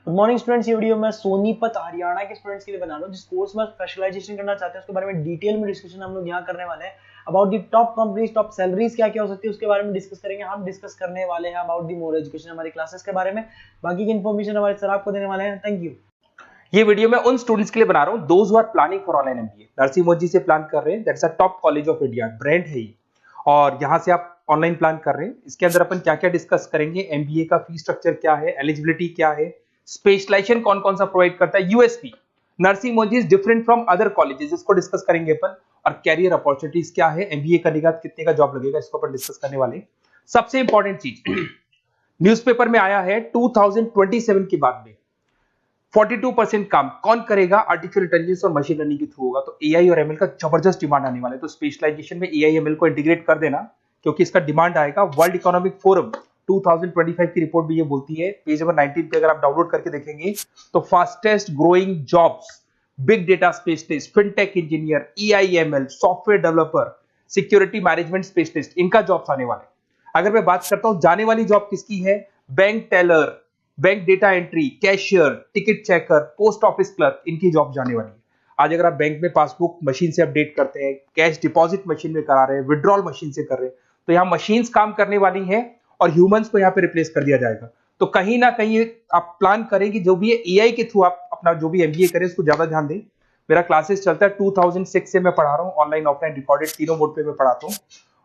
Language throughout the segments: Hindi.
Good morning students. ये वीडियो मैं सोनीपत हरियाणा के स्टूडेंट्स के लिए बना रहा हूँ जिस कोर्स में स्पेशलाइजेशन करना चाहते हैं उसके बारे में डिटेल में डिस्कशन हम लोग यहाँ करने वाले हैं। About the top companies, top salaries क्या क्या हो सकती है उसके बारे में डिस्कस करेंगे। हम डिस्कस करने वाले हैं अबाउट दी मोर एजुकेशन, हमारी क्लासेस के बारे में। बाकी की इन्फॉर्मेशन हमारे सर आपको देने वाले हैं। Thank you. ये वीडियो मैं उन स्टूडेंट्स के लिए बना रहा हूं those who are planning for online MBA. Narsingh Modi से प्लान कर रहे हैं, that's a top college of India, brand है ये। और यहां से आप ऑनलाइन प्लान कर रहे हैं। इसके अंदर अपन क्या क्या डिस्कस करेंगे, एमबीए का फी स्ट्रक्चर क्या है, एलिजिबिलिटी क्या है, स्पेशलाइजेशन कौन कौन सा प्रोवाइड करता है, USP Narsingh Modi is different from other colleges, इसको डिस्कस करेंगे अपन। और कैरियर अपॉर्चुनिटीज क्या है, एमबीए करने के बाद कितने का जॉब लगेगा, इसको अपन डिस्कस करने वाले हैं। सबसे इंपॉर्टेंट चीज न्यूज़पेपर में आया है 2027 के बाद में 42% काम कौन करेगा, आर्टिफिशियल इंटेलिजेंस और मशीन लर्निंग के थ्रू होगा। तो एआई और एमएल का जबरदस्त डिमांड आने वाला है। तो स्पेशलाइजेशन में एआई एमएल को इंटीग्रेट कर देना, क्योंकि इसका डिमांड आएगा। वर्ल्ड इकोनॉमिक फोरम 2025 की रिपोर्ट भी ये बोलती है, पेज नंबर 19 पे अगर आप डाउनलोड करके देखेंगे तो fastest growing jobs, big data specialist, fintech engineer, AIML, software developer, security management specialist, इनका जॉब्स आने वाले। अगर मैं बात करता हूं जाने वाली जॉब किसकी है, bank teller, bank data entry, cashier, ticket checker, post office clerk, इनकी जॉब जाने वाली है। आज अगर आप बैंक में पासबुक मशीन से अपडेट करते हैं, कैश डिपॉजिट मशीन में करा रहे हैं, विड्रॉल मशीन से कर रहे हैं, तो यहाँ मशीन्स काम करने वाली है और ह्यूमंस को यहाँ पे रिप्लेस कर दिया जाएगा। तो कहीं ना कहीं आप प्लान करें कि जो भी एआई के थ्रू आप अपना जो भी एमबीए करें उसको ज्यादा ध्यान दें। मेरा क्लासेस चलता है 2006 से मैं पढ़ा रहा हूँ, ऑनलाइन ऑफलाइन रिकॉर्डेड तीनों मोड पे मैं पढ़ाता हूँ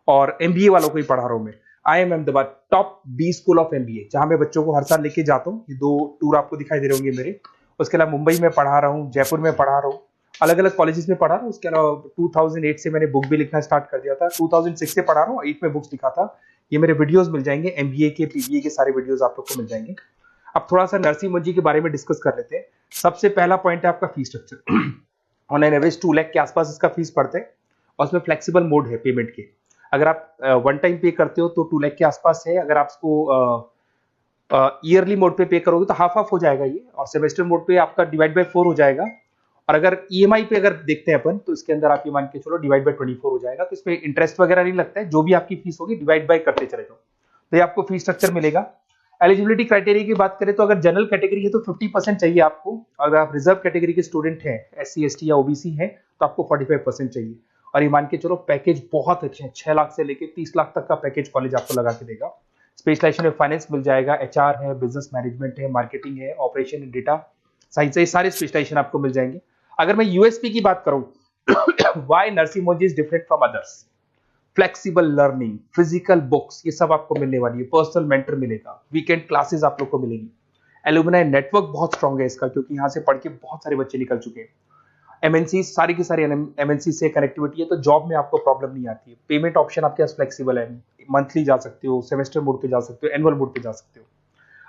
और एमबीए वालों को ही पढ़ा रहा हूँ मैं। IIM Ahmedabad top B school of MBA, जहां मैं बच्चों को हर साल लेके जाता हूँ। ये 2 टूर आपको दिखाई दे रहे होंगे मेरे। उसके अलावा मुंबई में पढ़ा रहा हूँ, जयपुर में पढ़ा रहा हूँ, अलग अलग कॉलेजेस में पढ़ा रहा हूँ। उसके अलावा 2008 से मैंने बुक भी लिखना स्टार्ट कर दिया था, 2006 से पढ़ा रहा हूँ, 8 में बुक्स लिखा था। ये मेरे वीडियोस मिल जाएंगे, एमबीए के पीबीए के सारे वीडियोस आप लोग को मिल जाएंगे। अब थोड़ा सा नरसिंह मोदी के बारे में डिस्कस कर लेते हैं। सबसे पहला पॉइंट है आपका fees structure. Online average 2 lakh के आसपास इसका फीस पड़ता है और उसमें फ्लेक्सिबल मोड है पेमेंट के। अगर आप वन टाइम पे करते हो तो 2 लाख के आसपास है। अगर आप इसको ईयरली मोड पे करोगे तो हाफ हो जाएगा ये, और सेमेस्टर मोड पे आपका डिवाइड बाय 4 हो जाएगा। और अगर ईएमआई पे अगर देखते हैं अपन तो इसके अंदर आप ये मान के चलो डिवाइड बाय 24 हो जाएगा। तो इसमें इंटरेस्ट वगैरह नहीं लगता है, जो भी आपकी फीस होगी डिवाइड बाय करते चले जाओ, तो ये आपको फीस स्ट्रक्चर मिलेगा। एलिजिबिलिटी क्राइटेरिया की बात करें तो अगर जनरल कैटेगरी है तो 50% चाहिए आपको। अगर आप रिजर्व कैटेगरी के स्टूडेंट हैं, SC ST या ओबीसी हैं, तो आपको 45% चाहिए। और ये मान के चलो पैकेज बहुत अच्छे हैं, 6 लाख से लेके 30 लाख तक का पैकेज कॉलेज आपको लगा के देगा। स्पेशलाइजेशन में फाइनेंस मिल जाएगा, HR है, बिजनेस मैनेजमेंट है, मार्केटिंग है, ऑपरेशन एंड डेटा साइंस है, सारे स्पेशलाइजेशन आपको मिल जाएंगे। अगर मैं यूएसपी की बात करूं, why Narsingh Modi is different from others, flexible learning, physical books, ये सब आपको मिलने वाली है। पर्सनल मेंटर मिलेगा, वीकेंड क्लासेस आप लोग को मिलेगी। एलुमनाई नेटवर्क बहुत स्ट्रांग है इसका, क्योंकि यहाँ से पढ़ के बहुत सारे बच्चे निकल चुके हैं। एमएनसी सारी की सारी एमएनसी से कनेक्टिविटी है, तो जॉब में आपको प्रॉब्लम नहीं आती है। पेमेंट ऑप्शन आपके पास फ्लेक्सिबल है, मंथली जा सकते हो, सेमेस्टर मोड पे जा सकते हो, एनुअल मोड पे जा सकते हो।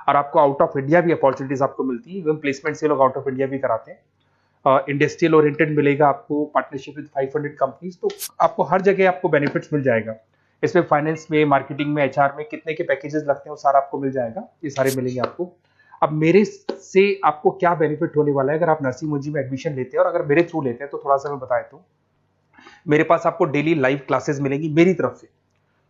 और आपको आउट ऑफ इंडिया भी अपॉर्चुनिटीज आपको मिलती है, इवन प्लेसमेंट से लोग आउट ऑफ इंडिया भी कराते हैं। इंडस्ट्रियल ओरिएंटेड मिलेगा आपको, पार्टनरशिप विद 500 कंपनीज, तो आपको हर जगह आपको बेनिफिट्स मिल जाएगा। इसमें फाइनेंस में, मार्केटिंग में, HR में कितने के पैकेजेस लगते हैं वो सारा आपको मिल जाएगा, ये सारे मिलेंगे आपको। अब मेरे से आपको क्या बेनिफिट होने वाला है अगर आप नरसिंह मोदी में एडमिशन लेते हैं और अगर मेरे थ्रू लेते हैं, तो थोड़ा सा मैं बता देता हूं। मेरे पास आपको डेली लाइव क्लासेस मिलेंगी मेरी तरफ से।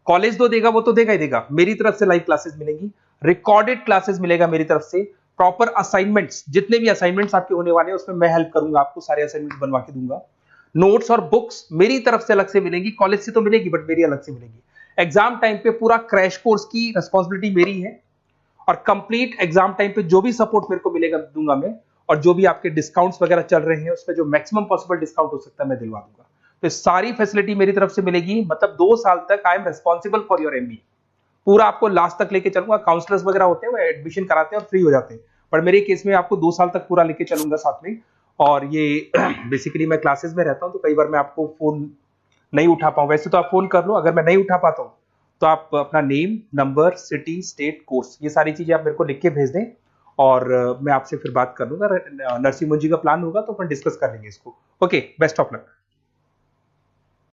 कॉलेज तो देगा, वो तो देगा ही देगा, मेरी तरफ से लाइव क्लासेस मिलेंगी, रिकॉर्डेड क्लासेस मिलेगा मेरी तरफ से, प्रॉपर असाइनमेंट्स, जितने भी असाइनमेंट्स आपके होने वाले हैं उसमें मैं हेल्प करूंगा, आपको सारे असाइनमेंट्स बनवा के दूंगा। नोट्स और बुक्स मेरी तरफ से अलग से मिलेंगी, कॉलेज से तो मिलेगी बट मेरी अलग से मिलेगी। एग्जाम टाइम पे पूरा क्रैश कोर्स की रिस्पॉन्सिबिलिटी मेरी है, और कंप्लीट एग्जाम टाइम पे जो भी सपोर्ट मेरे को मिलेगा दूंगा मैं, और जो भी आपके डिस्काउंट्स वगैरह चल रहे हैं उसमें जो मैक्सिमम पॉसिबल डिस्काउंट हो सकता है मैं दिलवा दूंगा। तो सारी फैसिलिटी मेरी तरफ से मिलेगी, मतलब 2 साल तक I am responsible for your MBA. पूरा आपको लास्ट तक लेके चलूंगा। काउंसलर्स वगैरह होते हैं वो एडमिशन कराते हैं और फ्री हो जाते हैं, पर मेरे केस में आपको 2 साल तक पूरा लेके चलूंगा साथ में। और ये बेसिकली मैं क्लासेस में रहता हूं, तो कई बार मैं आपको फोन नहीं उठा पाऊं, वैसे तो आप फोन कर लो, अगर मैं नहीं उठा पाता हूं तो आप अपना name, number, city, state, course, ये सारी चीजें आप मेरे को लिख के भेज दें और मैं आपसे फिर बात कर लूंगा। नरसिंह मोदी का प्लान होगा तो अपन डिस्कस कर लेंगे इसको। Okay, best of luck.